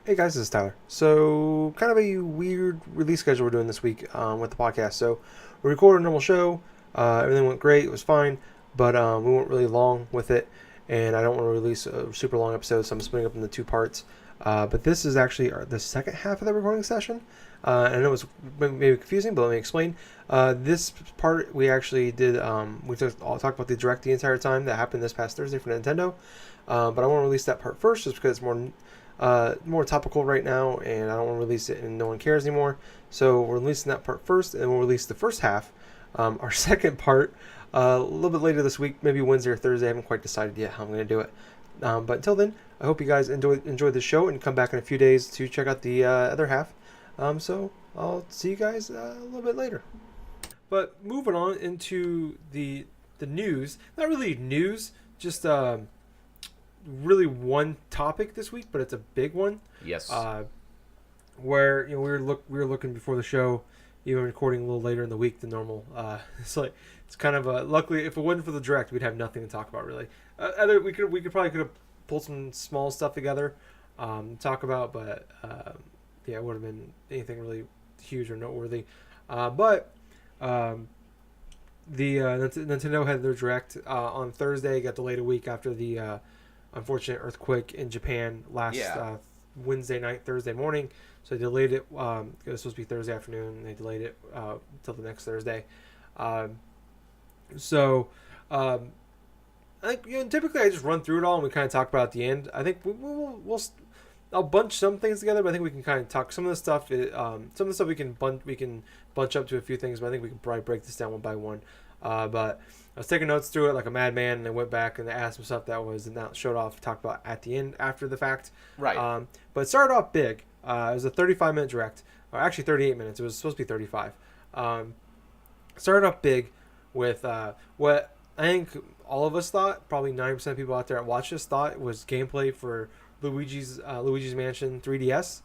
Hey guys, this is Tyler. So, kind of a weird release schedule we're doing this week with the podcast. So, we recorded a normal show. Everything went great. It was fine, but we went really long with it, and I don't want to release a super long episode, so I'm splitting up into two parts. But this is actually the second half of the recording session. And I know it's maybe confusing, but let me explain. This part we actually did. We talked about the direct the entire time that happened this past Thursday for Nintendo. But I want to release that part first, just because it's more topical right now, and I don't want to release it and no one cares anymore. So we're releasing that part first, and we'll release the first half, our second part, a little bit later this week, maybe Wednesday or Thursday. I haven't quite decided yet how I'm going to do it. But until then, I hope you guys enjoy the show and come back in a few days to check out the other half. So I'll see you guys a little bit later. But moving on into the news, not really news, just really one topic this week, but it's a big one. Yes. Where we were looking before the show, even recording a little later in the week than normal. It's kind of luckily if it wasn't for the direct, we'd have nothing to talk about really. We could probably have pulled some small stuff together, to talk about, but yeah, it would have been anything really huge or noteworthy. But the Nintendo had their direct on Thursday. Got delayed a week after the unfortunate earthquake in Japan last Wednesday night, Thursday morning. So they delayed it. It was supposed to be Thursday afternoon. They delayed it till the next Thursday. So I think typically I just run through it all and we kind of talk about it at the end. I think I'll bunch some things together, but I think we can kind of talk some of the stuff. Some of the stuff we can bunch up to a few things, but I think we can probably break this down one by one. But I was taking notes through it like a madman, and I went back and asked some stuff that was not showed off, talked about at the end after the fact. Right. But it started off big. It was a 35-minute direct, or actually 38 minutes. It was supposed to be 35. Started off big with what I think all of us thought, probably 90% of people out there that watched this thought was gameplay for Luigi's Mansion 3DS,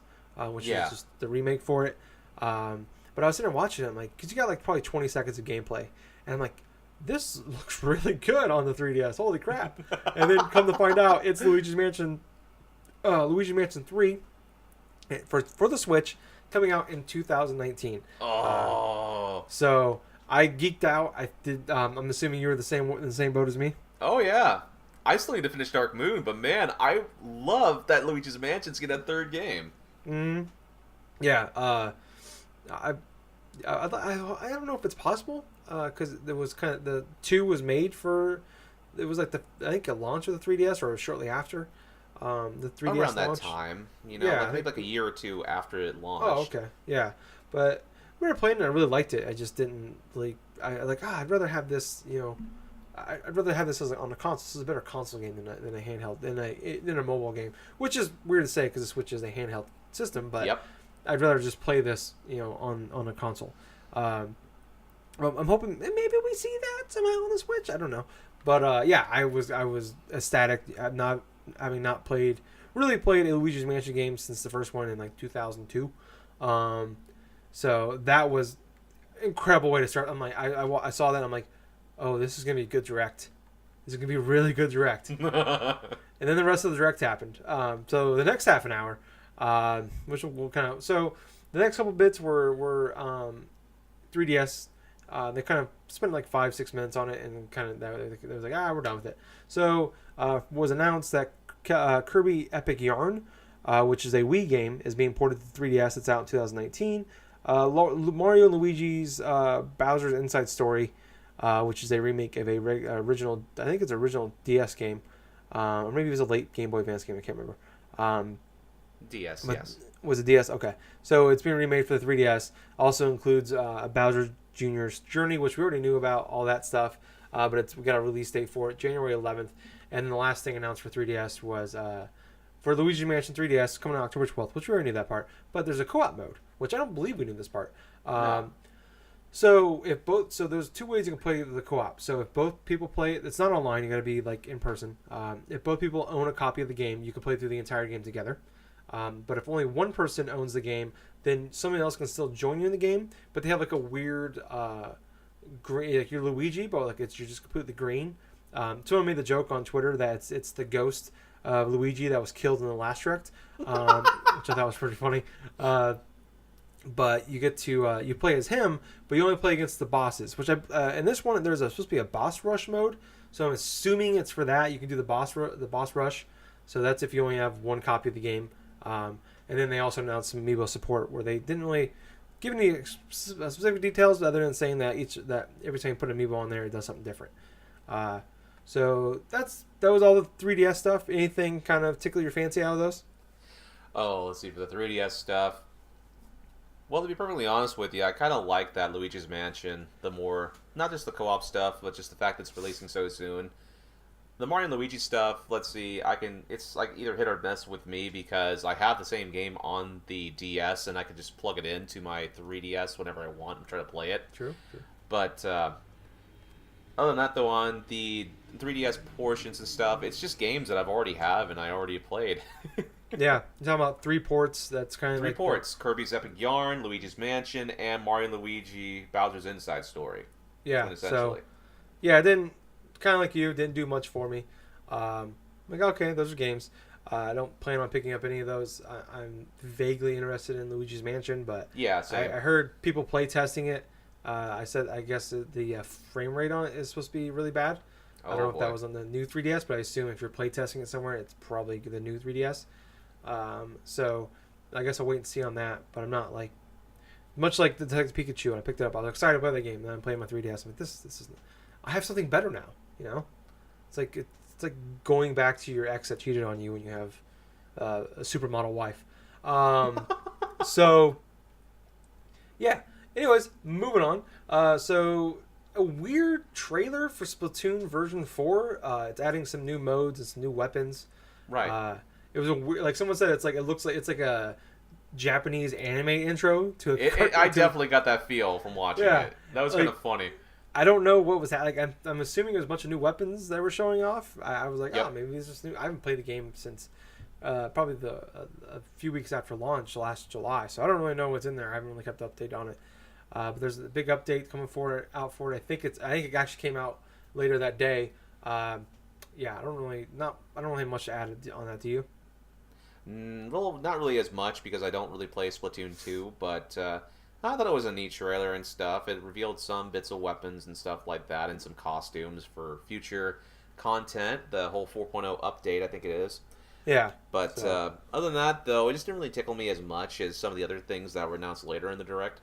which is just the remake for it. But I was sitting there watching it, I'm like, because you got like probably 20 seconds of gameplay, and I'm like, this looks really good on the 3DS. Holy crap! And then come to find out, it's Luigi's Mansion 3 for the Switch, coming out in 2019. Oh. So I geeked out. I did. I'm assuming you were in the same boat as me. Oh yeah. I still need to finish Dark Moon, but man, I love that Luigi's Mansion's get a third game. Yeah. I don't know if it's possible because there was kind of the 2 was made for. It was like I think a launch of the 3DS or shortly after the 3DS around launch. that time, Yeah, like maybe like a year or two after it launched. Oh, okay, yeah, but we were playing and I really liked it. I just didn't like. I'd rather have this. I'd rather have this as on a console. This is a better console game than a handheld than a mobile game, which is weird to say because the Switch is a handheld system. But Yep. I'd rather just play this, on a console. Well, I'm hoping maybe we see that somehow on the Switch. I don't know, but yeah, I was ecstatic. Not having not really played a Luigi's Mansion game since the first one in like 2002. So that was an incredible way to start. I'm like, I saw that. And I'm like, oh, this is gonna be a good direct. This is gonna be a really good direct. And then the rest of the direct happened. So the next half an hour, which we'll kind of. So the next couple bits were 3DS. They kind of spent like 5-6 minutes on it, and kind of they was like, we're done with it. So was announced that Kirby Epic Yarn, which is a Wii game, is being ported to 3DS. It's out in 2019. Mario and Luigi's Bowser's Inside Story, which is a remake of original. I think it's an original DS game, or maybe it was a late Game Boy Advance game. I can't remember. DS, but yes. Was it DS? Okay, so it's being remade for the 3DS. Also includes Bowser Jr.'s Journey, which we already knew about, all that stuff. But we got a release date for it, January 11th. And then the last thing announced for 3DS was for Luigi's Mansion 3DS coming out October 12th, which we already knew that part. But there's a co-op mode, which I don't believe we knew this part. No. So there's 2 ways you can play the co-op. So if both people play it, it's not online. You got to be like in person. If both people own a copy of the game, you can play through the entire game together. But if only one person owns the game, then somebody else can still join you in the game. But they have like a weird green, like you're Luigi, but like you're just completely green. Someone made the joke on Twitter that it's the ghost Luigi that was killed in the last direct, which I thought was pretty funny. But you get to you play as him, but you only play against the bosses. Which in this one supposed to be a boss rush mode, so I'm assuming it's for that. You can do the boss rush, so that's if you only have one copy of the game. And then they also announced some amiibo support where they didn't really give any specific details other than saying that every time you put an amiibo on there, it does something different. So that was all the 3DS stuff. Anything kind of tickle your fancy out of those? Oh, let's see, for the 3DS stuff. Well, to be perfectly honest with you, I kind of like that Luigi's Mansion. The more, not just the co-op stuff, but just the fact that it's releasing so soon. The Mario and Luigi stuff, let's see, it's like either hit or miss with me because I have the same game on the DS and I can just plug it into my 3DS whenever I want and try to play it. True. But other than that, though, on the 3DS portions and stuff, it's just games that I've already have and I already played. Yeah, you're talking about 3 ports. That's kind of Three ports: Kirby's Epic Yarn, Luigi's Mansion, and Mario and Luigi Bowser's Inside Story. Yeah, so yeah, I didn't kind of like you didn't do much for me. Like okay, those are games. I don't plan on picking up any of those. I'm vaguely interested in Luigi's Mansion, but yeah, I heard people play testing it. I guess the frame rate on it is supposed to be really bad. I don't know if that was on the new 3DS, but I assume if you're play testing it somewhere, it's probably the new 3DS. So I guess I'll wait and see on that. But I'm not like much like the Detective Pikachu. When I picked it up, I was excited about the game. Then I'm playing my 3DS. I'm like, this is. I have something better now. You know, it's like going back to your ex that cheated on you when you have a supermodel wife. So yeah. Anyways, moving on. So a weird trailer for Splatoon version 4. It's adding some new modes and some new weapons. Right. It was a weird, like someone said, it looks like it's like a Japanese anime intro to a I definitely got that feel from watching it. That was kind of funny. I don't know what was happening. I'm assuming it was a bunch of new weapons that were showing off. I was like, oh, maybe these are new. I haven't played the game since probably a few weeks after launch last July, so I don't really know what's in there. I haven't really kept the update on it. But there's a big update coming out for it. I think it actually came out later that day. Yeah, I don't really have much to add on that. Do you? Well, not really as much because I don't really play Splatoon 2, but I thought it was a neat trailer and stuff. It revealed some bits of weapons and stuff like that and some costumes for future content. The whole 4.0 update, I think it is. Yeah. But other than that, though, it just didn't really tickle me as much as some of the other things that were announced later in the Direct.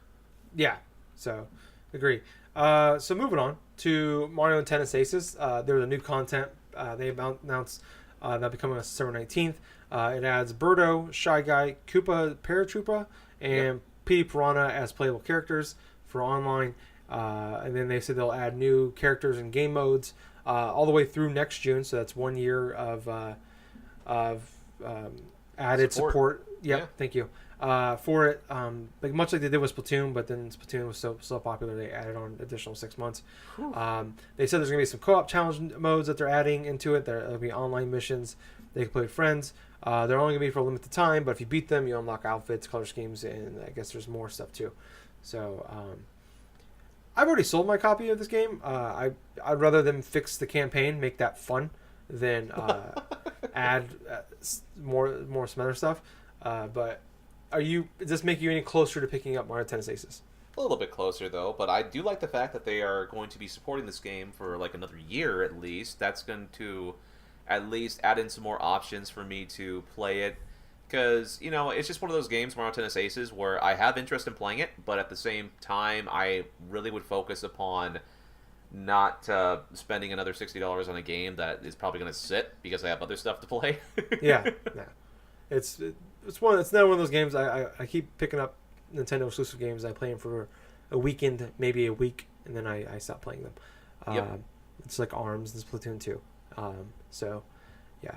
Yeah. So, agree. So moving on to Mario and Tennis Aces. There was a new content they announced that'll be coming on December 19th. It adds Birdo, Shy Guy, Koopa Paratroopa, and Petey Piranha as playable characters for online. And then they said they'll add new characters and game modes all the way through next June. So that's 1 year of added support. Yep, thank you. For it, like much like they did with Splatoon, but then Splatoon was so popular they added on additional 6 months. They said there's gonna be some co-op challenge modes that they're adding into it. There'll be online missions they can play with friends. They're only gonna be for a limited time, but if you beat them, you unlock outfits, color schemes, and I guess there's more stuff too. So I've already sold my copy of this game. I'd rather them fix the campaign, make that fun, than add more some other stuff. But does this make you any closer to picking up Mario Tennis Aces? A little bit closer, though, but I do like the fact that they are going to be supporting this game for like another year at least. That's going to at least add in some more options for me to play it. Because, you know, it's just one of those games, Mario Tennis Aces, where I have interest in playing it, but at the same time, I really would focus upon not spending another $60 on a game that is probably going to sit because I have other stuff to play. Yeah. It's not one of those games. I keep picking up Nintendo exclusive games. I play them for a weekend, maybe a week, and then I stop playing them. It's like ARMS and Splatoon 2. So, yeah.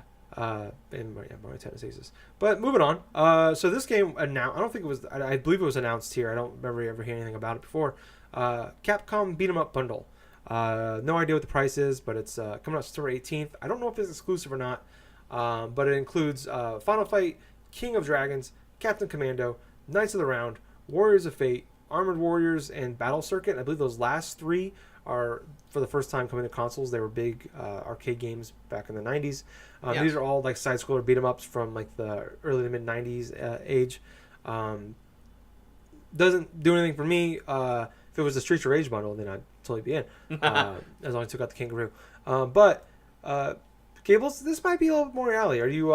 And Mario Tennis Aces. But moving on. So this game announced. I don't think it was. I believe it was announced here. I don't remember ever hearing anything about it before. Capcom Beat 'em Up Bundle. No idea what the price is, but it's coming out September 18th. I don't know if it's exclusive or not. But it includes Final Fight, King of Dragons, Captain Commando, Knights of the Round, Warriors of Fate, Armored Warriors, and Battle Circuit. I believe those last 3 are for the first time coming to consoles. They were big arcade games back in the 90s. Yeah. These are all like side scroller beat 'em ups from like the early to mid 90s age. Um, doesn't do anything for me. If it was a Streets of Rage bundle, then I'd totally be in. As long as I took out the Kangaroo. But Gables, this might be a little bit more your alley. Are you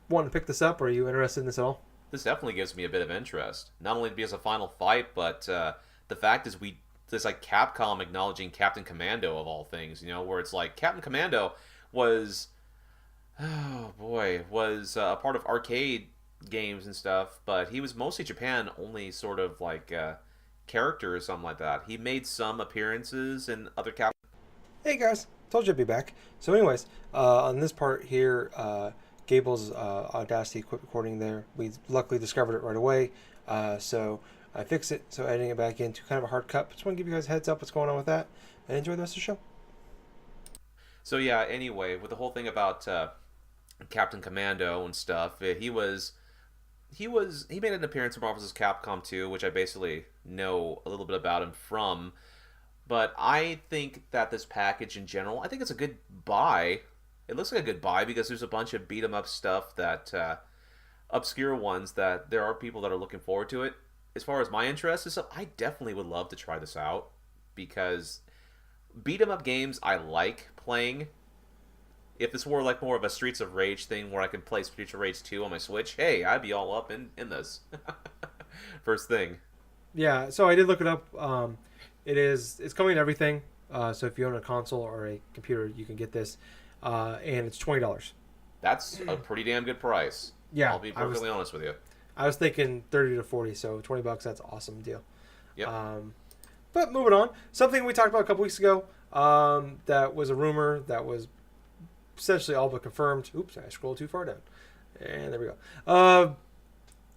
wanting to pick this up? Or are you interested in this at all? This definitely gives me a bit of interest. Not only because of Final Fight, but the fact is there's like Capcom acknowledging Captain Commando of all things. Where it's like Captain Commando was, oh boy, was a part of arcade games and stuff, but he was mostly Japan only sort of like character or something like that. He made some appearances in other Cap. Hey guys, told you I'd be back. So, anyways, on this part here, Gable's Audacity quit recording there. We luckily discovered it right away, so I fixed it. So editing it back into kind of a hard cut. Just want to give you guys a heads up what's going on with that, and enjoy the rest of the show. So yeah, anyway, with the whole thing about Captain Commando and stuff, he made an appearance in Marvel vs. Capcom 2, which I basically know a little bit about him from. But I think that this package in general, I think it's a good buy. It looks like a good buy because there's a bunch of beat 'em up stuff that obscure ones that there are people that are looking forward to it. As far as my interest is, I definitely would love to try this out because beat 'em up games I like playing. If this were like more of a Streets of Rage thing where I could play Streets of Rage 2 on my Switch, hey, I'd be all up in this. First thing. Yeah, so I did look it up. It's coming to everything. So if you own a console or a computer, you can get this, and it's $20. That's a pretty damn good price. Yeah, I'll be perfectly honest with you. I was thinking 30 to 40, so $20. That's an awesome deal. Yep. But moving on, something we talked about a couple weeks ago. That was a rumor that was essentially all but confirmed. Oops, I scrolled too far down, and there we go.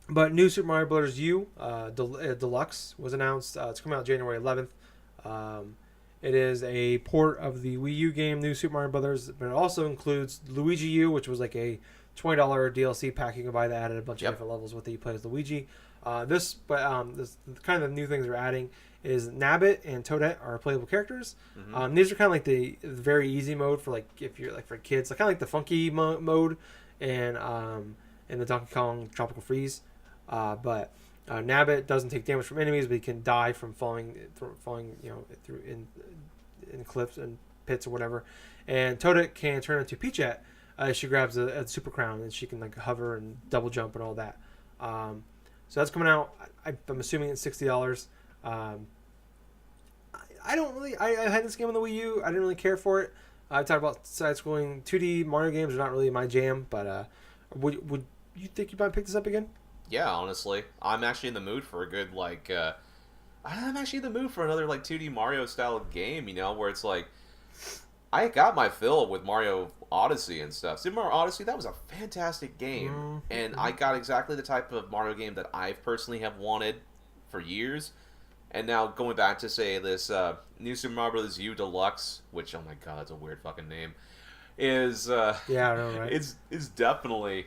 But new Super Mario Bros. U Deluxe was announced. It's coming out January 11th. It is a port of the Wii U game New Super Mario Brothers, but it also includes Luigi U, which was like a $20 DLC pack you can buy that added a bunch of different levels with it. You play as Luigi. This kind of new things they're adding is Nabbit and Toadette are playable characters. Mm-hmm. These are kind of like the very easy mode for like if you're like for kids, like kind of like the funky mode and in the Donkey Kong Tropical Freeze. But Nabbit doesn't take damage from enemies, but he can die from falling, through in cliffs and pits or whatever. And Toadette can turn into Peachette. She grabs a super crown and she can like hover and double jump and all that. So that's coming out. I'm assuming it's $60. I don't really. I had this game on the Wii U. I didn't really care for it. I talked about side-scrolling 2D Mario games are not really my jam, but would you think you might pick this up again? Yeah, honestly, I'm actually in the mood for a good like. I'm actually in the mood for another like 2D Mario style game. Where it's like I got my fill with Mario Odyssey and stuff. Super Mario Odyssey, that was a fantastic game, and I got exactly the type of Mario game that I personally have wanted for years. And now going back to say this new Super Mario Bros. U Deluxe, which oh my god, it's a weird fucking name, is yeah, I know, right? It's definitely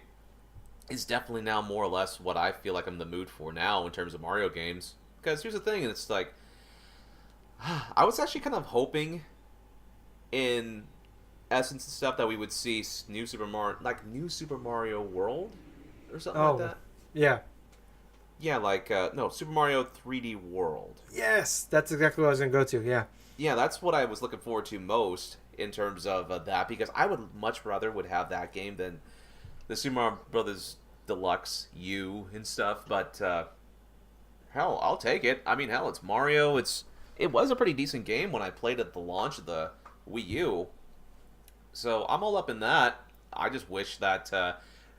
now more or less what I feel like I'm in the mood for now in terms of Mario games. Because here's the thing, it's like I was actually kind of hoping in essence and stuff that we would see new Super Mario World or something like that. Yeah. Yeah, like no, Super Mario 3D World. Yes, that's exactly what I was gonna go to. Yeah. Yeah, that's what I was looking forward to most in terms of that because I would much rather would have that game than the Super Mario Brothers Deluxe U and stuff. But hell, I'll take it. I mean, hell, it's Mario. It was a pretty decent game when I played at the launch of the Wii U. So I'm all up in that. I just wish that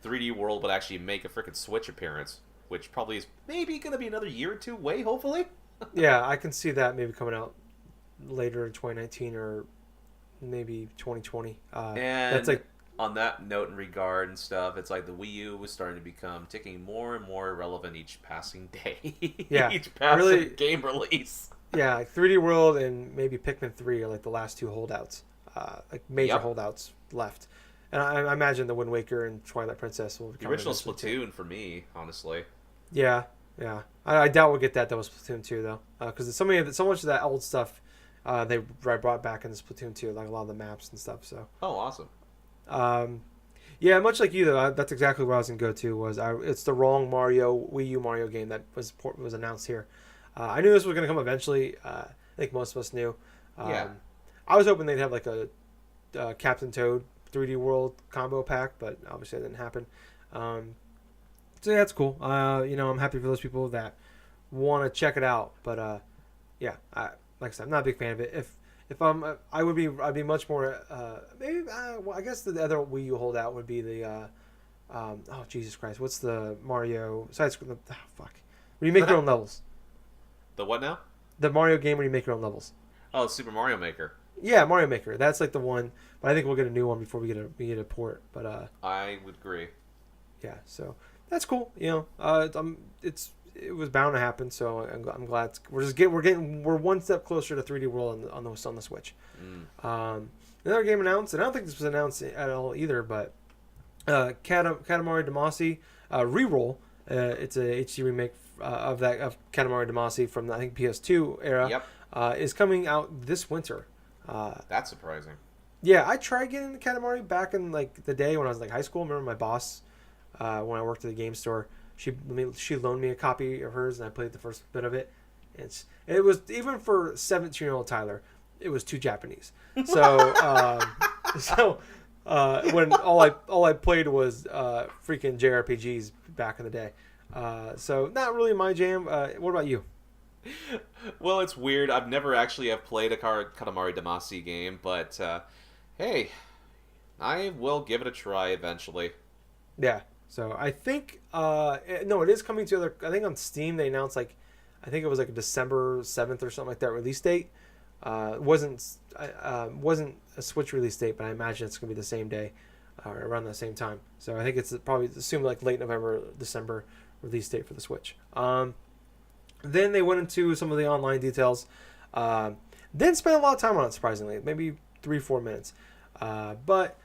3D World would actually make a freaking Switch appearance, which probably is maybe going to be another year or two away, hopefully. Yeah, I can see that maybe coming out later in 2019 or maybe 2020. And that's like on that note and regard and stuff, it's like the Wii U was starting to become ticking more and more relevant each passing day. Yeah, each passing really, game release. Yeah, like 3D World and maybe Pikmin 3 are like the last two holdouts, like major holdouts left. And I imagine the Wind Waker and Twilight Princess will become the original Splatoon for me, honestly. Yeah, Yeah, I doubt we'll get that though with Splatoon 2 though, because so much of that old stuff they brought back in Splatoon 2, like a lot of the maps and stuff. So Oh, awesome. um, yeah, much like you though, that's exactly what I was gonna go to. It's the wrong Wii U Mario game that was announced here. I knew this was gonna come eventually. I think most of us knew. Yeah. Um, I was hoping they'd have like a Captain Toad 3D World combo pack, but obviously that didn't happen. Um, so yeah, that's cool. I'm happy for those people that want to check it out. But yeah, like I said, I'm not a big fan of it. If I'd be much more. Maybe well, I guess the other Wii U holdout would be the. Oh Jesus Christ! What's the Mario side screen? Oh, fuck. Where you make your own levels. The what now? The Mario game where you make your own levels. Oh, Super Mario Maker. Yeah, Mario Maker. That's like the one. But I think we'll get a new one before we get a port. But I would agree. yeah, so that's cool. It was bound to happen. So I'm glad we're one step closer to 3D World on the Switch. Another game announced, and I don't think this was announced at all either, but Katamari Damacy Reroll. It's a HD remake of Katamari Damacy from the, I think, PS2 era. Yep. Is coming out this winter. That's surprising. Yeah, I tried getting into Katamari back in like the day when I was like high school. I remember my boss when I worked at the game store. She loaned me a copy of hers, and I played the first bit of it. It was even for 17-year-old Tyler, it was too Japanese. So when all I played was freaking JRPGs back in the day. So not really my jam. What about you? Well, it's weird. I've never actually have played a Katamari Damacy game, but hey, I will give it a try eventually. Yeah. So I think no, it is coming to other. I think on Steam they announced like, I think it was like a December 7th or something like that release date. Wasn't a Switch release date, but I imagine it's gonna be the same day, around the same time. So I think it's probably assumed like late November, December release date for the Switch. Then they went into some of the online details. Didn't spend a lot of time on it, surprisingly, maybe 3-4 minutes. But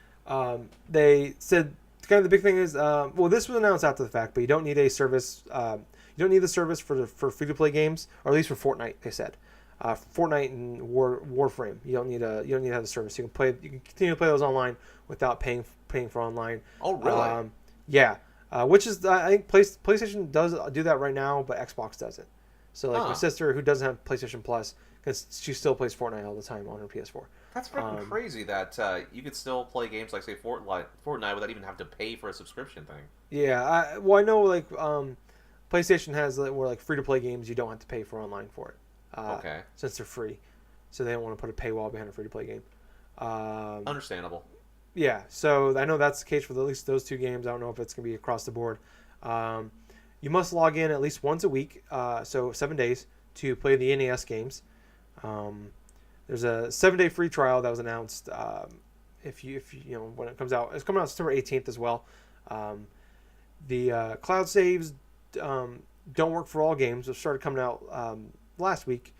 they said kind of the big thing is, well, this was announced after the fact, but you don't need a service. You don't need the service for free to play games, or at least for Fortnite. They said, Fortnite and Warframe. You don't need to have the service. You can continue to play those online without paying for online. Oh, really? Yeah. Which is, I think PlayStation does do that right now, but Xbox doesn't. So like my sister, who doesn't have PlayStation Plus, because she still plays Fortnite all the time on her PS4. That's freaking crazy that you could still play games like, say, Fortnite without even having to pay for a subscription thing. Yeah, I know like PlayStation has where like free to play games you don't have to pay for online for it. Okay. Since they're free, so they don't want to put a paywall behind a free to play game. Understandable. Yeah, so I know that's the case for at least those two games. I don't know if it's gonna be across the board. You must log in at least once a week, so 7 days, to play the NES games. There's a 7-day free trial that was announced. If you when it comes out, it's coming out September 18th as well. The cloud saves don't work for all games. It started coming out last week,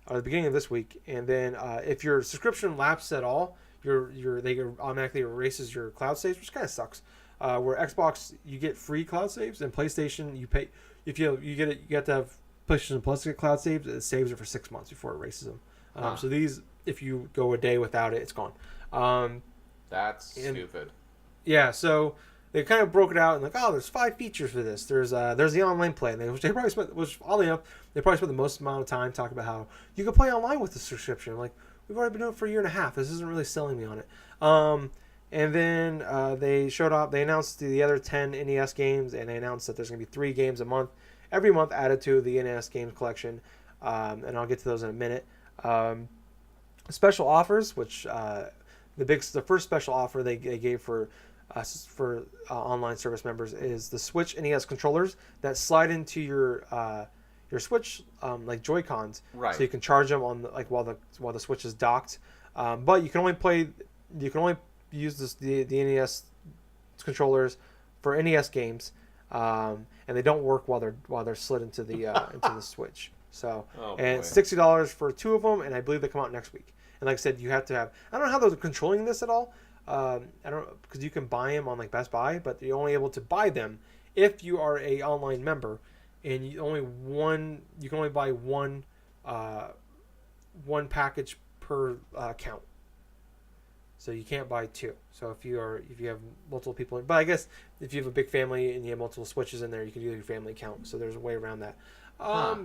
or the beginning of this week, and then if your subscription lapses at all, they automatically erases your cloud saves, which kind of sucks. Where Xbox you get free cloud saves, and PlayStation you pay if you get it, you have to have PlayStation Plus to get cloud saves. It saves it for 6 months before it erases them. So these, if you go a day without it, it's gone. That's stupid. Yeah, so they kind of broke it out and like, oh, there's 5 features for this. There's the online play, which they probably spent, which oddly enough, they probably spent the most amount of time talking about how you can play online with the subscription. Like, we've already been doing it for a year and a half. This isn't really selling me on it. And then they showed up. They announced the other 10 NES games, and they announced that there's going to be 3 games a month, every month added to the NES games collection. And I'll get to those in a minute. Special offers, which the first special offer they gave for online service members is the Switch NES controllers that slide into your Switch like Joy-Cons, right? So you can charge them on while the Switch is docked. But you can only use the NES controllers for NES games, and they don't work while they're slid into the into the Switch. So and it's $60 for 2 of them, and I believe they come out next week. And like I said, you have to have. I don't know how they're controlling this at all. I don't, because you can buy them on like Best Buy, but you're only able to buy them if you are a online member. and you can only buy uh, one package per account. So you can't buy two. So if you have multiple people, but I guess if you have a big family and you have multiple Switches in there, you can do your family account. So there's a way around that. Huh.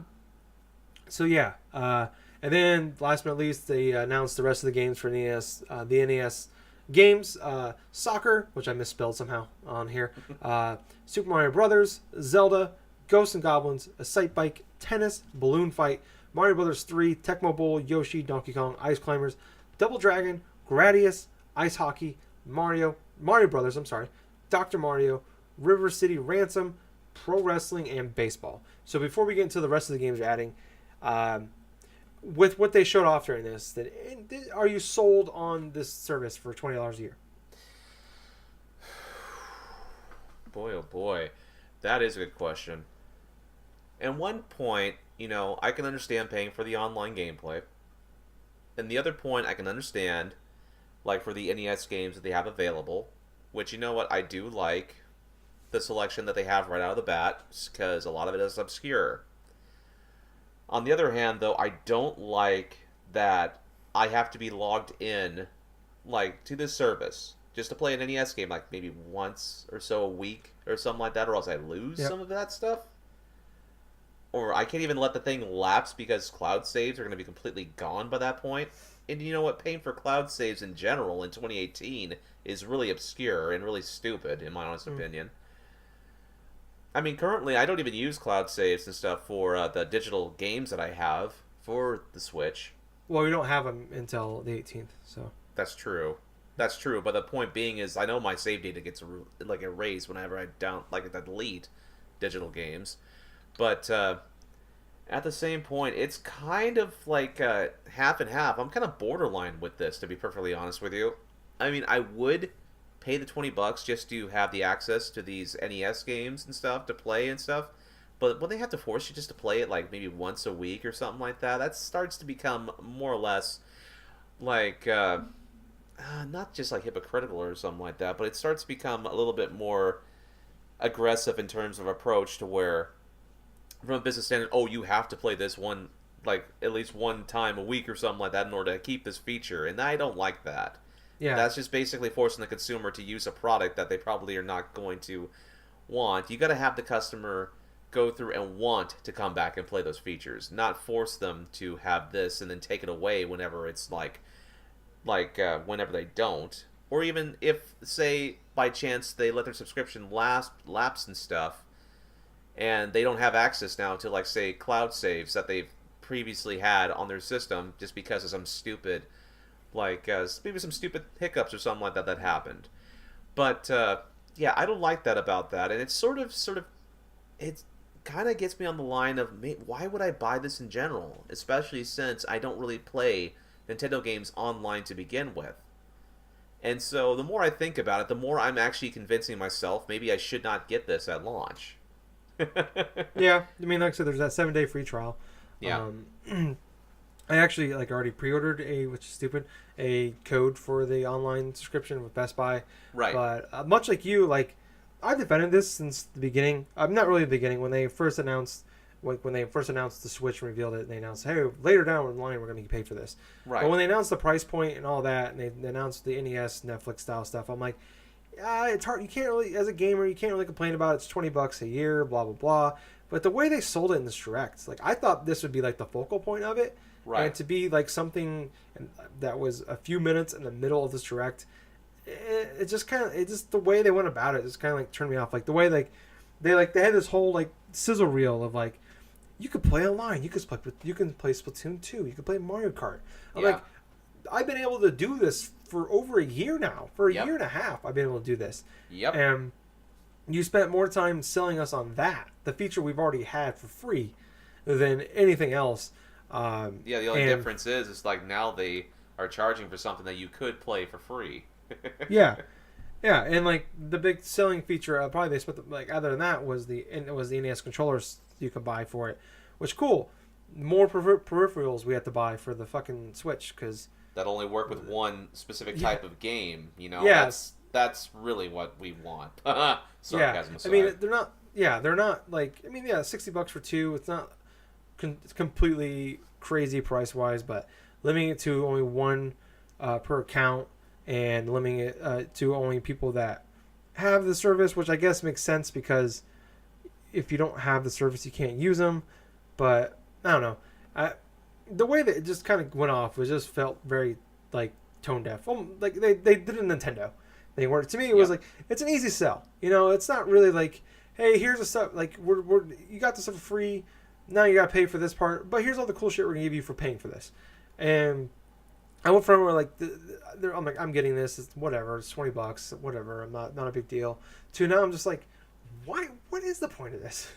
So yeah, and then last but not least, they announced the rest of the games for NES. The NES games: Soccer, which I misspelled somehow on here. Super Mario Brothers, Zelda, Ghosts and Goblins, a Sight Bike, Tennis, Balloon Fight, Mario Brothers 3, Tecmo Bowl, Yoshi, Donkey Kong, Ice Climbers, Double Dragon, Gradius, Ice Hockey, Mario Brothers. I'm sorry, Dr. Mario, River City Ransom, Pro Wrestling, and Baseball. So before we get into the rest of the games you're adding, um, with what they showed off during this, are you sold on this service for $20 a year? Boy, oh boy. That is a good question. At one point, I can understand paying for the online gameplay. And the other point I can understand, like for the NES games that they have available, which you know what, I do like the selection that they have right out of the bat, because a lot of it is obscure. On the other hand, though, I don't like that I have to be logged in, like, to this service just to play an NES game, like maybe once or so a week or something like that, or else I lose Yep. some of that stuff. Or I can't even let the thing lapse because cloud saves are going to be completely gone by that point. And you know what? Paying for cloud saves in general in 2018 is really obscure and really stupid, in my honest Mm. opinion. I mean, currently I don't even use cloud saves and stuff for the digital games that I have for the Switch. Well, we don't have them until the 18th, so That's true. That's true. But the point being is, I know my save data gets like erased whenever I delete digital games. But at the same point, it's kind of like half and half. I'm kind of borderline with this, to be perfectly honest with you. I mean, I would pay the $20 just to have the access to these NES games and stuff to play and stuff. But when they have to force you just to play it like maybe once a week or something like that, that starts to become more or less like not just like hypocritical or something like that, but it starts to become a little bit more aggressive in terms of approach to where from a business standard, oh, you have to play this one like at least one time a week or something like that in order to keep this feature, and I don't like that. yeah, That's just basically forcing the consumer to use a product that they probably are not going to want. You got to have the customer go through and want to come back and play those features, not force them to have this and then take it away whenever it's whenever they don't, or even if say by chance they let their subscription lapse and stuff, and they don't have access now to like say cloud saves that they've previously had on their system just because of some stupid maybe some stupid hiccups or something like that that happened. But yeah, I don't like that about that, and it's sort of it kind of gets me on the line of why would I buy this in general, especially since I don't really play Nintendo games online to begin with. And so the more I think about it, the more I'm actually convincing myself maybe I should not get this at launch. yeah. I mean, like I said, there's that 7-day free trial. Yeah. I actually like already pre-ordered which is stupid, a code for the online subscription with Best Buy. Right. But much like you, like I've defended this since the beginning. I'm not really the beginning when they first announced. When they first announced the Switch and revealed it, they announced, "Hey, later down the line, we're going to pay for this." Right. But when they announced the price point and all that, and they announced the NES Netflix style stuff, I'm like, it's hard. You can't really, as a gamer, you can't really complain about it. It's $20 a year, blah blah blah. But the way they sold it in this direct, like I thought this would be like the focal point of it, Right. and to be like something that was a few minutes in the middle of this direct, it just kind of, it just the way they went about it just kind of like turned me off. Like the way they had this whole like sizzle reel of like you could play online, you can play Splatoon 2, you can play Mario Kart. I'm Yeah. like, I've been able to do this for over a year now. For a Yep. year and a half, I've been able to do this. Yep. And you spent more time selling us on that, the feature we've already had for free, than anything else. Yeah. The only difference is, it's like now they are charging for something that you could play for free. Yeah, yeah, and like the big selling feature, probably they spent like other than that was the NES controllers you could buy for it, which cool. More peripherals we had to buy for the fucking Switch because That only work with one specific type of game. yeah, That's really what we want. yeah. Sarcasm I aside. mean they're not. yeah, they're not like, I mean, yeah, $60 for two. It's not completely crazy price wise, but limiting it to only one per account and limiting it to only people that have the service, which I guess makes sense because if you don't have the service, you can't use them. But I don't know. The way that it just kind of went off was just felt very like tone deaf. Like they did a Nintendo thing where to me it was Yep. like it's an easy sell. You know, it's not really like, hey, here's the stuff. Like we're you got this stuff for free. Now you got to pay for this part, but here's all the cool shit we're gonna give you for paying for this. And I went from where like I'm like I'm getting this. It's whatever. It's $20. Whatever. I'm not a big deal. To now I'm just like, why? What is the point of this?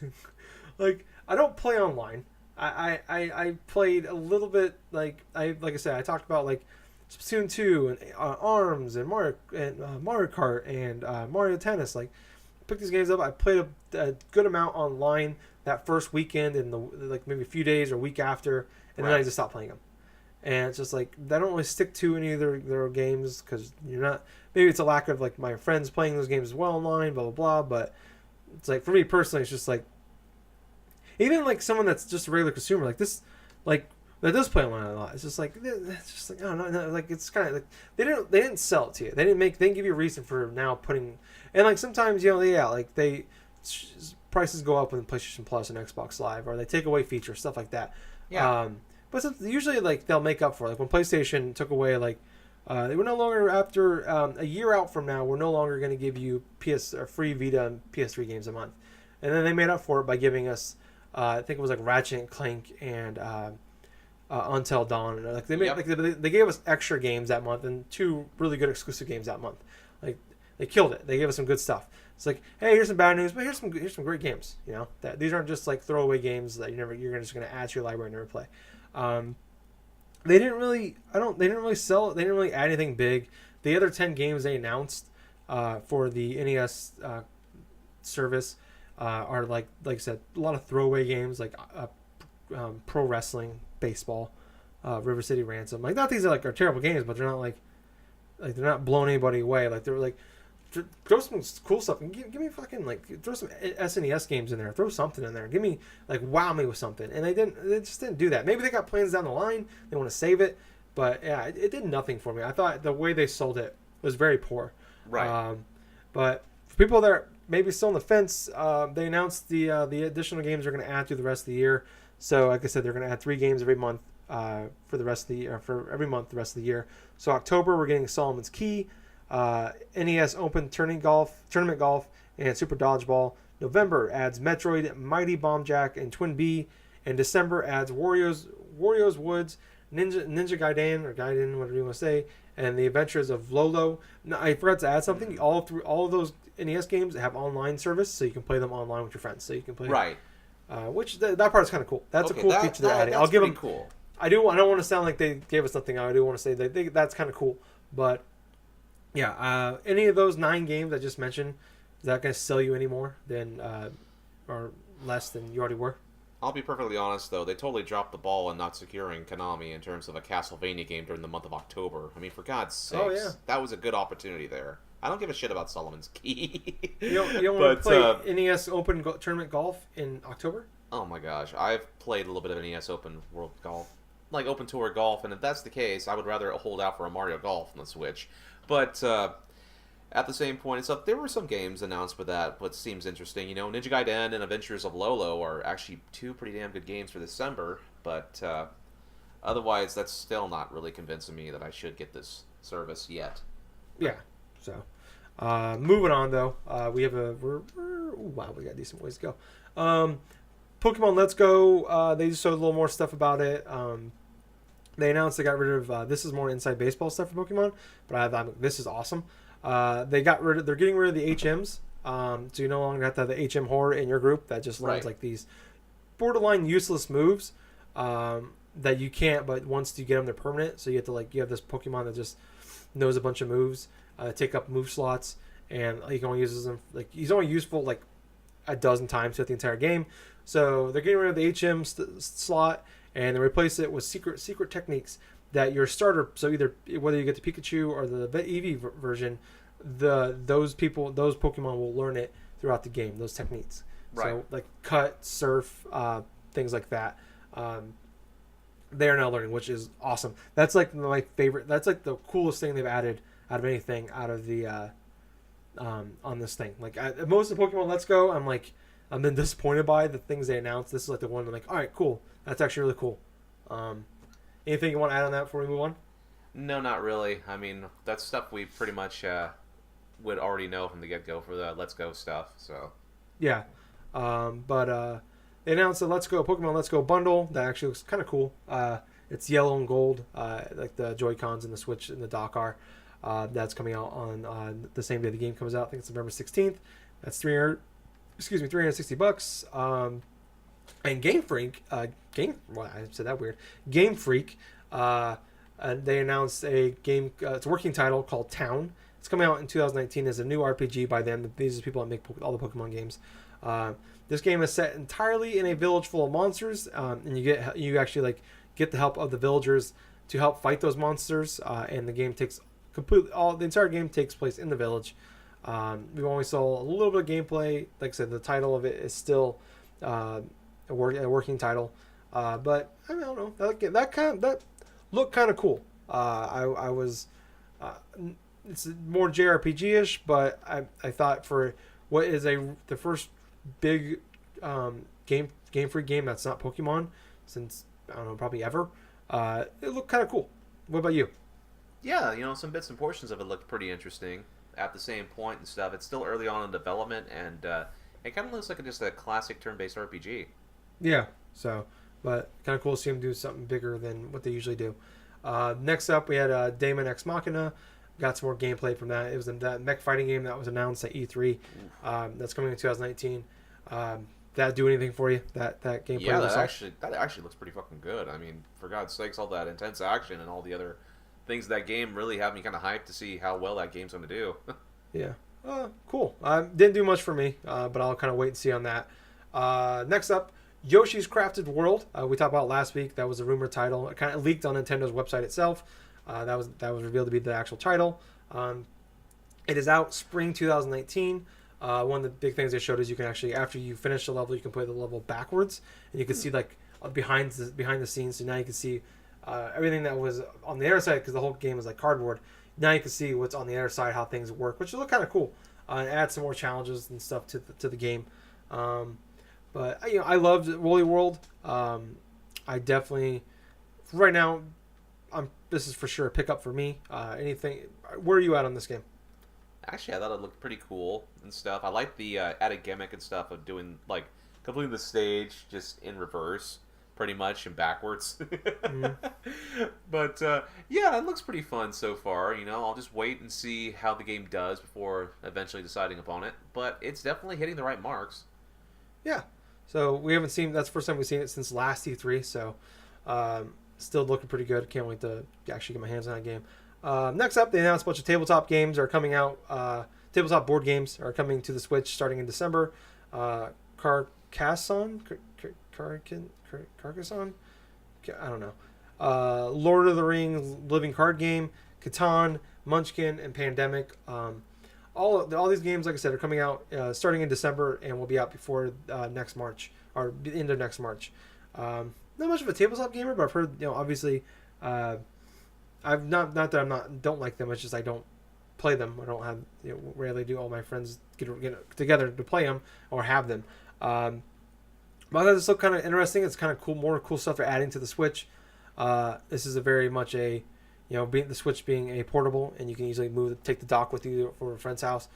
Like I don't play online. I played a little bit like I said I talked about like Splatoon 2 and Arms and Mario Kart and Mario Tennis. Like picked these games up. I played a good amount online that first weekend and the like maybe a few days or a week after, and then I just stopped playing them. And it's just like they don't really stick to any of their games because you're not. Maybe it's a lack of like my friends playing those games as well online, blah blah blah. But it's like for me personally, it's just like even like someone that's just a regular consumer like this, like that does play online a lot. It's just like I don't know, like it's kind of like they didn't sell it to you. They didn't give you a reason for now putting. And like sometimes like they prices go up with PlayStation Plus and Xbox Live, or they take away features, stuff like that. Yeah. But usually like they'll make up for it. Like when PlayStation took away like they were no longer after a year out from now we're no longer going to give you PS or free Vita and PS3 games a month, and then they made up for it by giving us I think it was like Ratchet and Clank and Until Dawn. Like they made Yep. like they gave us extra games that month and two really good exclusive games that month. Like they killed it. They gave us some good stuff. It's like, hey, here's some bad news, but here's some great games. You know, that these aren't just like throwaway games that you're just going to add to your library and never play. They didn't really they didn't really sell it. They didn't really add anything big. The other 10 games they announced for the NES service are like I said, a lot of throwaway games like pro wrestling, baseball, River City Ransom. Like not these are terrible games, but they're not like they're not blowing anybody away. Like they're like throw some cool stuff. Give me fucking like throw some SNES games in there. Throw something in there. Give me like wow me with something. And they didn't. They just didn't do that. Maybe they got plans down the line. They want to save it. But yeah, it did nothing for me. I thought the way they sold it was very poor. Right. But for people that are maybe still on the fence, they announced the additional games they're going to add through the rest of the year. So like I said, they're going to add 3 games every month for the rest of the year, for every month the rest of the year. So October we're getting Solomon's Key, NES Open Tournament Golf, and Super Dodgeball. November adds Metroid, Mighty Bomb Jack, and Twin B. And December adds Wario's Woods, Ninja Gaiden or Gaiden, whatever you want to say, and The Adventures of Lolo. Now, I forgot to add something. All of those NES games have online service, so you can play them online with your friends. So you can play Right. Which that part is kind of cool. That's Okay, a cool feature they're adding. That's I'll give pretty them. cool. I don't want to sound like they gave us something. I do want to say that's kind of cool. But yeah, any of those 9 games I just mentioned, is that going to sell you any more than or less than you already were? I'll be perfectly honest, though. They totally dropped the ball in not securing Konami in terms of a Castlevania game during the month of October. I mean, for God's sakes, Oh, yeah. that was a good opportunity there. I don't give a shit about Solomon's Key. You don't want to play NES Open Tournament Golf in October? Oh my gosh, I've played a little bit of NES Open World Golf, like Open Tour Golf, and if that's the case, I would rather hold out for a Mario Golf on the Switch. But at the same point, it's up. There were some games announced with that, what seems interesting. You know, Ninja Gaiden and Adventures of Lolo are actually 2 pretty damn good games for December, but otherwise, that's still not really convincing me that I should get this service yet. Yeah. So, moving on though, we have wow, we got a decent ways to go. Pokemon Let's Go. They just showed a little more stuff about it. They announced they got rid of this is more inside baseball stuff for Pokemon, but this is awesome. They're getting rid of the HMs, so you no longer have to have the HM horror in your group that just learns Right. like these borderline useless moves that you can't, but once you get them, they're permanent. So you have to you have this Pokemon that just knows a bunch of moves, take up move slots, and you can only use them he's only useful like a dozen times throughout the entire game. So they're getting rid of the HM slot and they replace it with secret techniques that your starter. So either whether you get the Pikachu or the EV version, those Pokemon will learn it throughout the game. Those techniques. Right. So like cut, surf, things like that. Um, they are now learning, which is awesome. That's like my favorite. That's like the coolest thing they've added out of anything out of the on this thing. Like most of the Pokemon Let's Go, I'm been disappointed by the things they announced. This is like the one I'm like, all right, cool. That's actually really cool. Um, anything you want to add on that before we move on? No, not really. I mean, that's stuff we pretty much would already know from the get go for the Let's Go stuff. So Yeah, but they announced the Let's Go Pokemon Let's Go bundle that actually looks kind of cool. It's yellow and gold, like the Joy Cons and the Switch and the dock are. That's coming out on the same day the game comes out. I think it's November 16th. That's 360 bucks. And Game Freak, well, I said that weird. Game Freak, they announced a game. It's a working title called Town. It's coming out in 2019 as a new RPG by them. These are the people that make all the Pokemon games. This game is set entirely in a village full of monsters, and you actually like get the help of the villagers to help fight those monsters. And the game takes the entire game takes place in the village. We only saw a little bit of gameplay. Like I said, the title of it is still a working title, but I don't know. That looked kind of cool. I was. It's more JRPG-ish, but I thought for what is the first big Game Freak game that's not Pokemon since I don't know probably ever. It looked kind of cool. What about you? yeah, some bits and portions of it looked pretty interesting. At the same point and stuff, it's still early on in development, and it kind of looks like just a classic turn-based RPG. Yeah. So, but kind of cool to see them do something bigger than what they usually do. Next up, we had Daemon X Machina. Got some more gameplay from that. It was that mech fighting game that was announced at E3. That's coming in 2019. That do anything for you? That gameplay? Yeah, that actually looks pretty fucking good. I mean, for God's sakes, all that intense action and all the other things of that game really have me kind of hyped to see how well that game's going to do. Yeah. Cool. Didn't do much for me, but I'll kind of wait and see on that. Next up, Yoshi's Crafted World. We talked about last week. That was a rumored title. It kind of leaked on Nintendo's website itself. That was revealed to be the actual title. It is out spring 2019. One of the big things they showed is you can actually, after you finish the level, you can play the level backwards, and you can see like behind the scenes. So now you can see everything that was on the other side because the whole game is like cardboard. Now you can see what's on the other side, how things work, which will look kind of cool. And add some more challenges and stuff to the game. But I loved Woolly World. I definitely right now. This is for sure a pickup for me. Anything? Where are you at on this game? Actually, I thought it looked pretty cool and stuff. I like the added gimmick and stuff of doing like completing the stage just in reverse, pretty much, and backwards. Mm. But yeah, it looks pretty fun so far. I'll just wait and see how the game does before eventually deciding upon it. But it's definitely hitting the right marks. Yeah. So we haven't seen. That's the first time we've seen it since last E3. So still looking pretty good. Can't wait to actually get my hands on that game. Next up, they announced a bunch of tabletop games are coming out. Tabletop board games are coming to the Switch starting in December. Carcassonne? Carcassonne? I don't know. Lord of the Rings living card game, Catan, Munchkin, and Pandemic. All these games, like I said, are coming out starting in December and will be out before next March or the end of next March. Not much of a tabletop gamer, but I've heard obviously. I've not that don't like them. It's just I don't play them. I don't have rarely do all my friends get together to play them or have them. But I thought this looked kind of interesting. It's kind of cool, more cool stuff they're adding to the Switch. This is a very much a the Switch being a portable and you can easily take the dock with you for a friend's house.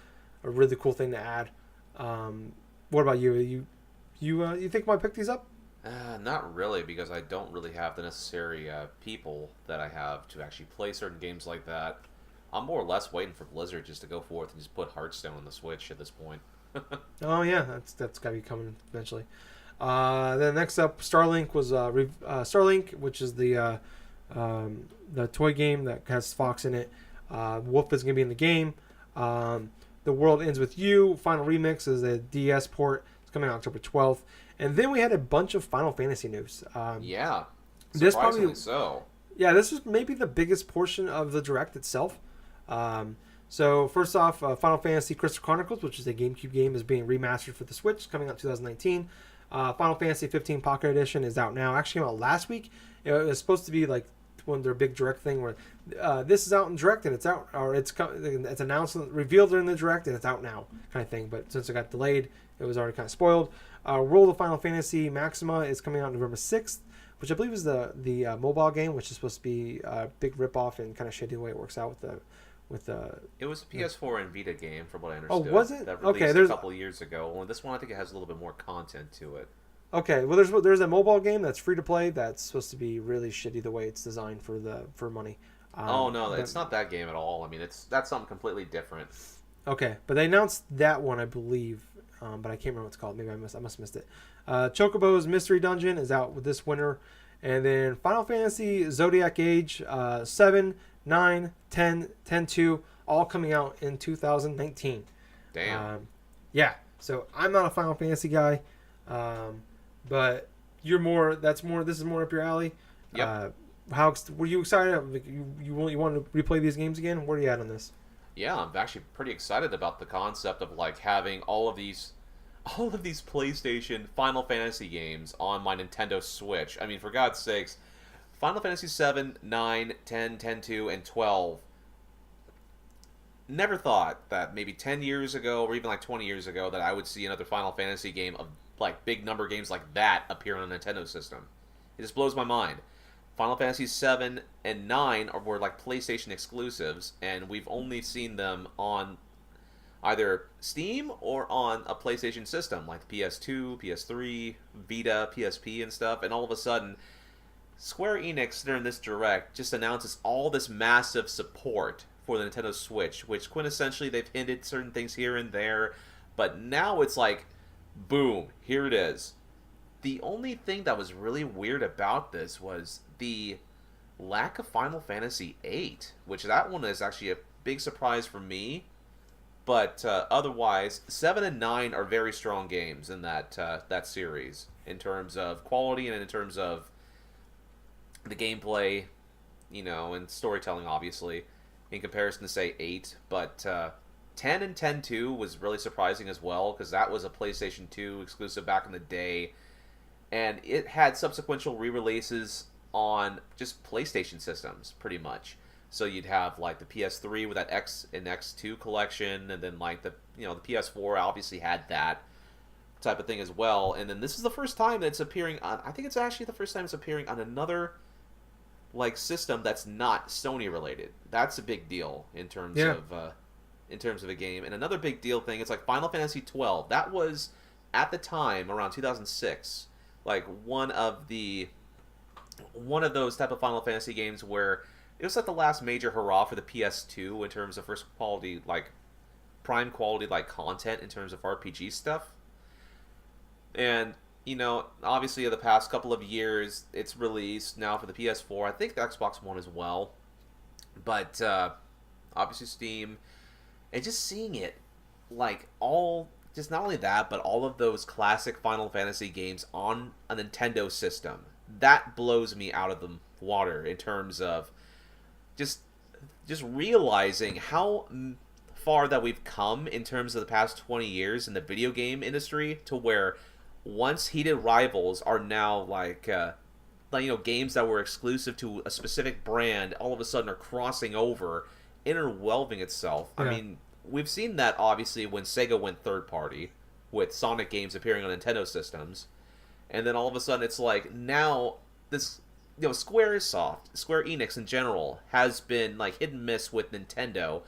A really cool thing to add. What about you? You think I might pick these up? Not really, because I don't really have the necessary people that I have to actually play certain games like that. I'm more or less waiting for Blizzard just to go forth and just put Hearthstone on the Switch at this point. Oh yeah, that's got to be coming eventually. Then next up, Starlink was Starlink, which is the toy game that has Fox in it. Wolf is going to be in the game. The World Ends With You Final Remix is a DS port. It's coming out October 12th. And then we had a bunch of Final Fantasy news. Yeah, this surprisingly probably so. Yeah, this is maybe the biggest portion of the Direct itself. So first off, Final Fantasy Crystal Chronicles, which is a GameCube game, is being remastered for the Switch, coming out 2019. Final Fantasy 15 Pocket Edition is out now. Actually came out last week. It was supposed to be like one of their big direct thing where this is out in direct and it's out, or it's announced, revealed during the direct and it's out now, kind of thing. But since it got delayed, it was already kind of spoiled. World of Final Fantasy Maxima is coming out November 6th, which I believe is the mobile game, which is supposed to be a big ripoff and kind of shitty the way it works out with the. It was a PS4 and Vita game, from what I Oh, understood. was it? That Okay, released a there's couple of years ago. Well, this one I think it has a little bit more content to it. okay. Well, there's a mobile game that's free to play that's supposed to be really shitty the way it's designed for money. Oh no, But it's not that game at all. I mean, that's something completely different. okay, but they announced that one, I believe, but I can't remember what it's called. Maybe I must have missed it. Chocobo's Mystery Dungeon is out with this winter, and then Final Fantasy Zodiac Age 7, 9, 10, 10 2, all coming out in 2019. Damn. Yeah, so I'm not a Final Fantasy guy, but you're more. That's more. This is more up your alley. Yep. Were you excited? Like, you want to replay these games again? Where are you at on this? Yeah, I'm actually pretty excited about the concept of like having all of these PlayStation Final Fantasy games on my Nintendo Switch. I mean, for God's sakes, Final Fantasy 7, 9, 10, 10 2, and 12. Never thought that maybe 10 years ago or even like 20 years ago that I would see another Final Fantasy game of like big number games like that appear on a Nintendo system. It just blows my mind. Final Fantasy 7 and 9 were like PlayStation exclusives, and we've only seen them on either Steam or on a PlayStation system like PS2, PS3, Vita, PSP, and stuff. And all of a sudden, Square Enix during this direct just announces all this massive support for the Nintendo Switch, which quintessentially they've hinted certain things here and there, but now it's like, boom, here it is. The only thing that was really weird about this was the lack of Final Fantasy VIII, which that one is actually a big surprise for me. But otherwise, 7 and 9 are very strong games in that series in terms of quality and in terms of the gameplay, and storytelling, obviously, in comparison to, say, 8. But 10 and 10 2 was really surprising as well, because that was a PlayStation 2 exclusive back in the day. And it had subsequent re-releases on just PlayStation systems, pretty much. So you'd have like the PS3 with that X and X2 collection, and then like the PS4 obviously had that type of thing as well. And then this is the first time that it's appearing on. I think it's actually the first time it's appearing on another like system that's not Sony related. That's a big deal in terms of a game. And another big deal thing, it's like Final Fantasy 12. That was at the time around 2006, like one of those type of Final Fantasy games where it was like the last major hurrah for the PS2 in terms of first quality, like prime quality, like content in terms of RPG stuff. And obviously, in the past couple of years, it's released now for the PS4. I think the Xbox One as well, but obviously Steam, and just seeing it, like just not only that, but all of those classic Final Fantasy games on a Nintendo system, that blows me out of the water in terms of just realizing how far that we've come in terms of the past 20 years in the video game industry, to where once heated rivals are now like games that were exclusive to a specific brand all of a sudden are crossing over, interweaving itself. Yeah. I mean, we've seen that obviously when Sega went third party with Sonic games appearing on Nintendo systems, and then all of a sudden it's like now this Square Enix in general has been like hit and miss with Nintendo,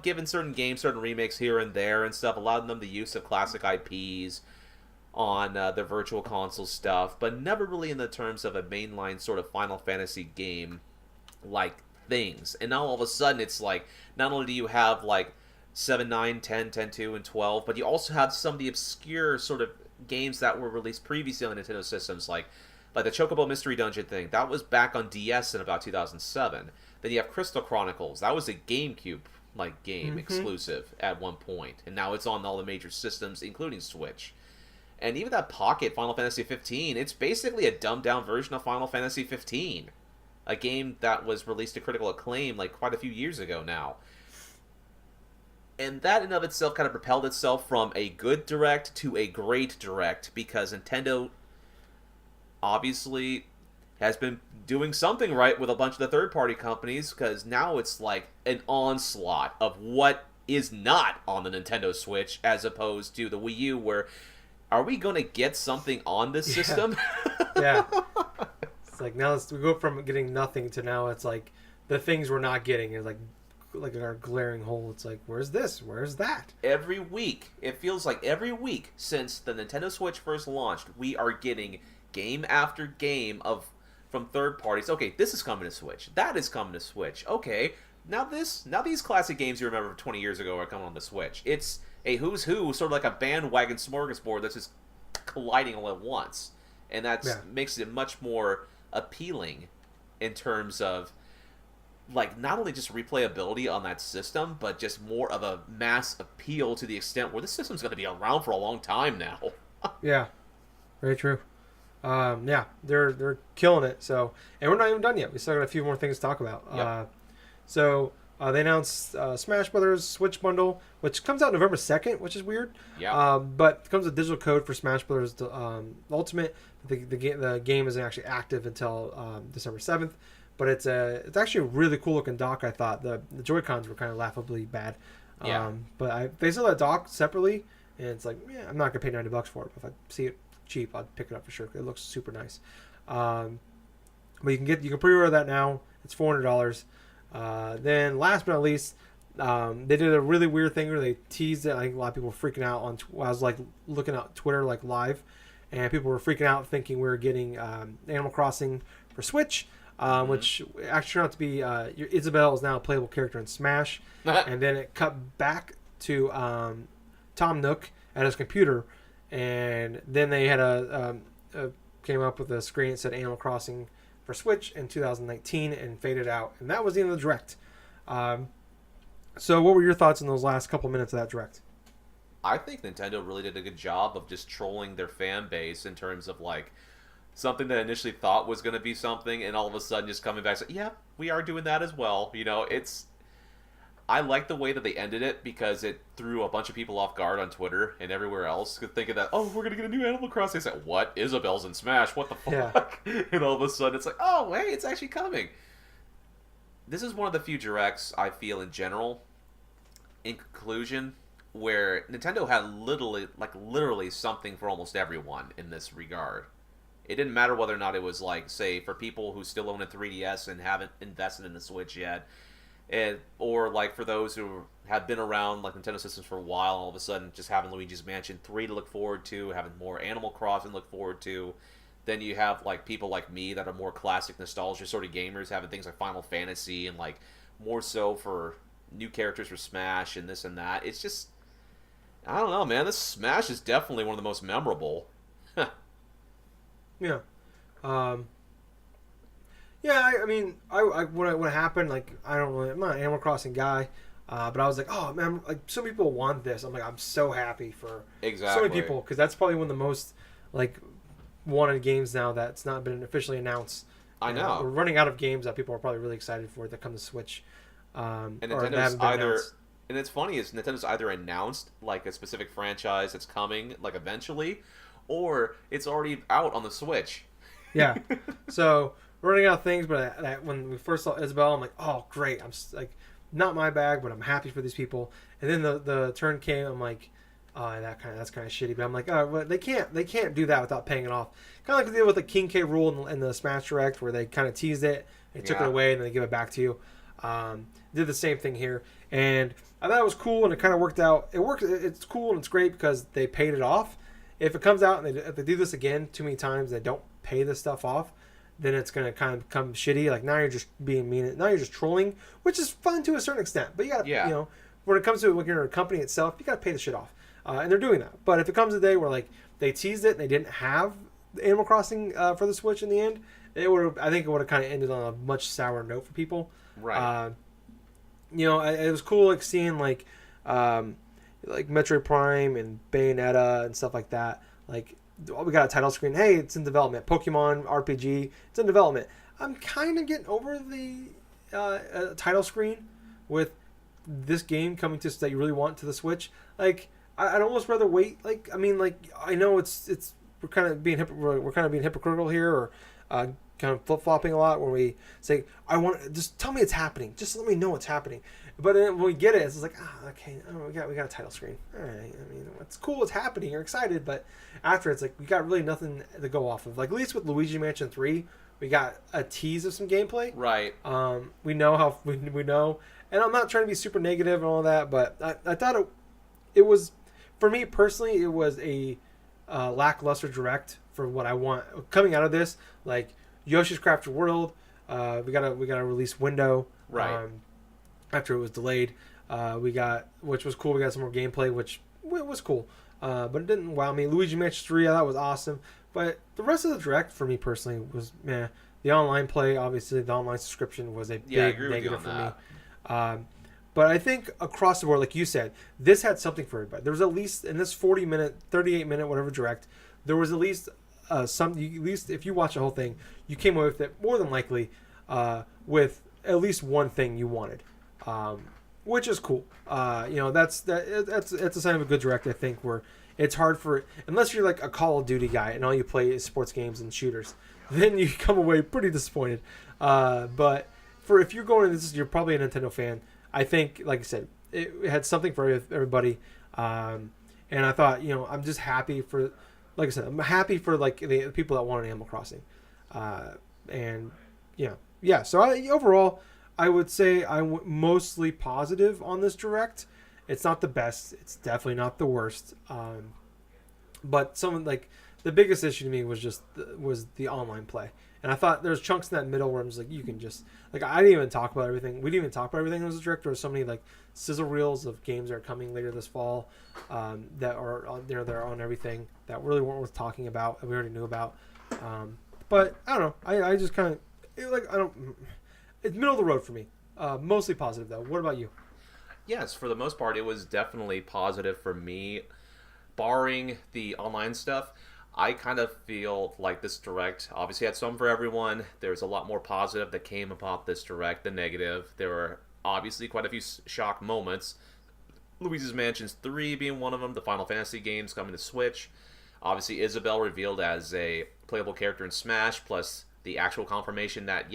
given certain games, certain remakes here and there and stuff, allowing them the use of classic IPs on their virtual console stuff, but never really in the terms of a mainline sort of Final Fantasy game like things. And now all of a sudden it's like, not only do you have like 7, 9, 10, 10 2, and 12, but you also have some of the obscure sort of games that were released previously on Nintendo systems, like the Chocobo Mystery Dungeon thing. That was back on DS in about 2007. Then you have Crystal Chronicles. That was a GameCube like game exclusive at one point, and now it's on all the major systems, including Switch. And even that Pocket Final Fantasy 15, it's basically a dumbed down version of Final Fantasy 15, a game that was released to critical acclaim like quite a few years ago now. And that in of itself kind of propelled itself from a good direct to a great direct, because Nintendo obviously has been doing something right with a bunch of the third party companies, because now it's like an onslaught of what is not on the Nintendo Switch, as opposed to the Wii U, where are we going to get something on this Yeah. system? Yeah. It's like now we go from getting nothing to now it's like the things we're not getting is like our glaring hole. It's like, where's this? Where's that? Every week, it feels like every week since the Nintendo Switch first launched, we are getting game after game of from third parties. Okay, this is coming to Switch. That is coming to Switch. Okay, now these classic games you remember from 20 years ago are coming on the Switch. It's a who's who, sort of like a bandwagon smorgasbord that's just colliding all at once, and that Yeah. makes it much more appealing in terms of like not only just replayability on that system, but just more of a mass appeal to the extent where this system's going to be around for a long time now. Yeah. Very true. Yeah, they're killing it. So, and we're not even done yet. We still got a few more things to talk about. Yep. They announced Smash Brothers Switch bundle, which comes out November 2nd, which is weird. Yeah. But it comes with digital code for Smash Brothers Ultimate. The game isn't actually active until December 7th. But it's actually a really cool looking dock. I thought the Joy Cons were kind of laughably bad. Yeah. But they sell that dock separately, and it's like, yeah, I'm not gonna pay $90 for it. But if I see it cheap, I'd pick it up for sure. It looks super nice. But you can pre-order that now. It's $400. Then last but not least, they did a really weird thing where they teased it. I think a lot of people were freaking out on. I was like looking at Twitter like live, and people were freaking out thinking we were getting Animal Crossing for Switch. Which actually turned out to be your Isabelle is now a playable character in Smash, and then it cut back to Tom Nook at his computer, and then they had came up with a screen that said Animal Crossing for Switch in 2019 and faded out, and that was the end of the direct. So what were your thoughts in those last couple minutes of that direct? I think Nintendo really did a good job of just trolling their fan base in terms of like something that initially thought was going to be something, and all of a sudden just coming back saying, yeah, we are doing that as well. You know, I like the way that they ended it, because it threw a bunch of people off guard on Twitter and everywhere else, thinking that, oh, we're going to get a new Animal Crossing. It's like, what? Isabelle's in Smash? What the fuck? Yeah. And all of a sudden it's like, oh, hey, it's actually coming. This is one of the few directs I feel in general, in conclusion, where Nintendo had literally something for almost everyone in this regard. It didn't matter whether or not it was like, say, for people who still own a 3DS and haven't invested in the Switch yet, or like for those who have been around like Nintendo systems for a while, all of a sudden just having Luigi's Mansion 3 to look forward to, having more Animal Crossing to look forward to. Then you have like people like me that are more classic nostalgia sort of gamers, having things like Final Fantasy, and like more so for new characters for Smash and this and that. It's just, I don't know, man. This Smash is definitely one of the most memorable. Yeah. Yeah, I mean, when it happened, like, I'm not an Animal Crossing guy, but I was like, oh man, like, so many people want this. I'm like, I'm so happy for so many people, because that's probably one of the most like wanted games now that's not been officially announced. I know. We're running out of games that people are probably really excited for that come to Switch. And Nintendo's either, and it's funny is Nintendo's either announced like a specific franchise that's coming like eventually, or it's already out on the Switch. Yeah. So we're running out of things, but when we first saw Isabelle, I'm like, oh great, I'm like, not my bag, but I'm happy for these people. And then the turn came, I'm like, oh, that's kind of shitty. But I'm like, oh, but they can't do that without paying it off. Kind of like they did with the King K rule in the Smash Direct, where they kind of teased it, they took it away, and then they give it back to you. Did the same thing here, and I thought it was cool, and it kind of worked out. It works. It's cool and it's great because they paid it off. If it comes out and if they do this again too many times, they don't pay this stuff off, then it's gonna kind of become shitty. Like, now you're just being mean. Now you're just trolling, which is fun to a certain extent. But you got to, when it comes to looking at a company itself, you got to pay the shit off, and they're doing that. But if it comes a day where like they teased it and they didn't have Animal Crossing for the Switch in the end, I think it would have kind of ended on a much sour note for people. Right. It was cool like seeing like Metroid Prime and Bayonetta and stuff like that. Like, we got a title screen. Hey, it's in development. Pokemon RPG, it's in development. I'm kind of getting over the title screen with this game coming to that you really want to the Switch, like I'd almost rather wait. Like I mean, like I know it's we're kind of being hypocritical here, or kind of flip flopping a lot when we say I want just tell me it's happening, just let me know it's happening. But then when we get it, it's like okay, we got a title screen. All right, I mean it's cool, it's happening, you're excited, but after it's like we got really nothing to go off of. Like at least with Luigi Mansion 3, we got a tease of some gameplay. Right. We know how we know, and I'm not trying to be super negative and all that, but I thought it was, for me personally, it was a lackluster direct for what I want coming out of this. Like Yoshi's Crafted World, we got a release window. Right. After it was delayed, which was cool. We got some more gameplay, which was cool, but it didn't wow me. Luigi Mansion 3, I thought was awesome, but the rest of the direct for me personally was meh. The online play, obviously, the online subscription was a big negative for me. But I think across the board, like you said, this had something for everybody. There was at least in this 40-minute, 38-minute, whatever direct, there was at least at least if you watch the whole thing, you came away with it more than likely with at least one thing you wanted. Which is cool. That's a sign of a good direct, I think, where it's hard for, unless you're like a Call of Duty guy and all you play is sports games and shooters, then you come away pretty disappointed. But for if you're going into this, you're probably a Nintendo fan. I think, like I said, it had something for everybody. And I thought, I'm just happy for, like I said, I'm happy for like the people that wanted Animal Crossing. So overall, I would say I'm mostly positive on this direct. It's not the best. It's definitely not the worst. But like the biggest issue to me was just the online play. And I thought there's chunks in that middle where I'm just like, you can just like I didn't even talk about everything. We didn't even talk about everything that was a direct. There were so many like sizzle reels of games that are coming later this fall that are they're on everything that really weren't worth talking about. We already knew about. But I don't know. I just kind of it's middle of the road for me. Mostly positive, though. What about you? Yes, for the most part, it was definitely positive for me. Barring the online stuff, I kind of feel like this direct obviously had some for everyone. There's a lot more positive that came about this direct than negative. There were obviously quite a few shock moments. Luigi's Mansion 3 being one of them. The Final Fantasy games coming to Switch. Obviously, Isabelle revealed as a playable character in Smash, plus the actual confirmation that,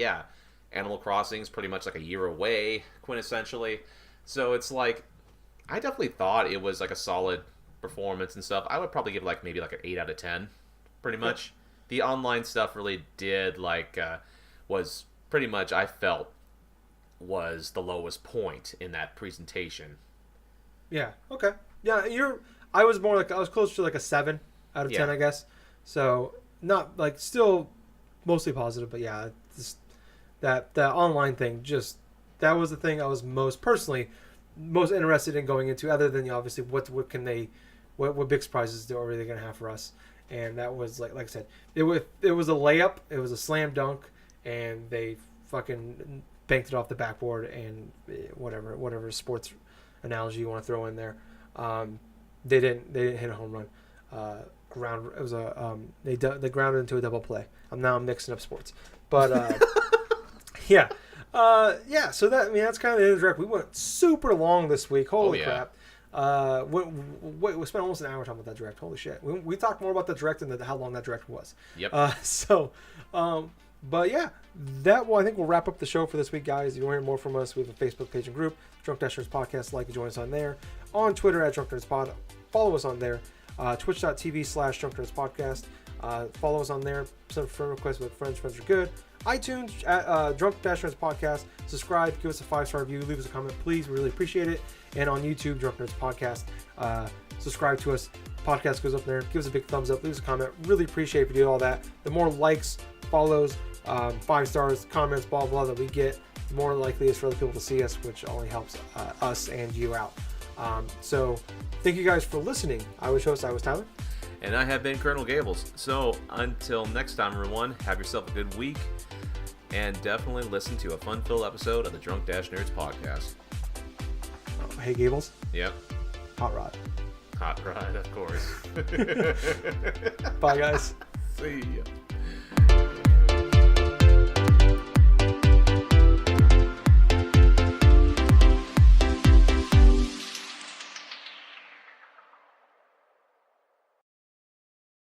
Animal Crossing is pretty much like a year away, quintessentially. So it's like, I definitely thought it was like a solid performance and stuff. I would probably give maybe an 8 out of 10, pretty much. The online stuff really did was pretty much, I felt, was the lowest point in that presentation. Yeah. Okay. Yeah. I was closer to like a 7 out of 10, I guess. So not like still mostly positive, but yeah, just that online thing, just that was the thing I was most interested in going into, other than obviously what big surprises are they going to have for us. And that was like I said, it was a layup, it was a slam dunk, and they fucking banked it off the backboard, and whatever sports analogy you want to throw in there, they didn't hit a home run. It was they grounded into a double play. I'm mixing up sports, but yeah. So that's kind of the end of the direct. We went super long this week. Holy crap! We spent almost an hour talking about that direct. Holy shit! We talked more about the direct than how long that direct was. Yep. But yeah, I think we'll wrap up the show for this week, guys. If you want to hear more from us, we have a Facebook page and group, Drunk Dash Nerds Podcast. Like and join us on there. On Twitter at Drunk Nerds Pod. Follow us on there. Twitch.tv/Drunk Nerds Podcast. Follow us on there. Send friend requests with friends. Friends are good. iTunes at Drunk Dash Nerds Podcast. Subscribe. Give us a 5-star review. Leave us a comment, please. We really appreciate it. And on YouTube, Drunk Nerds Podcast. Subscribe to us. Podcast goes up there. Give us a big thumbs up. Leave us a comment. Really appreciate if you do all that. The more likes, follows, 5 stars, comments, blah blah that we get, the more likely it is for other people to see us, which only helps us and you out. So thank you guys for listening. I was Tyler. And I have been Colonel Gables. So until next time, everyone, have yourself a good week, and definitely listen to a fun-filled episode of the Drunk Dash Nerds Podcast. Oh, hey, Gables. Yep. Hot rod. Hot rod, of course. Bye, guys. See ya.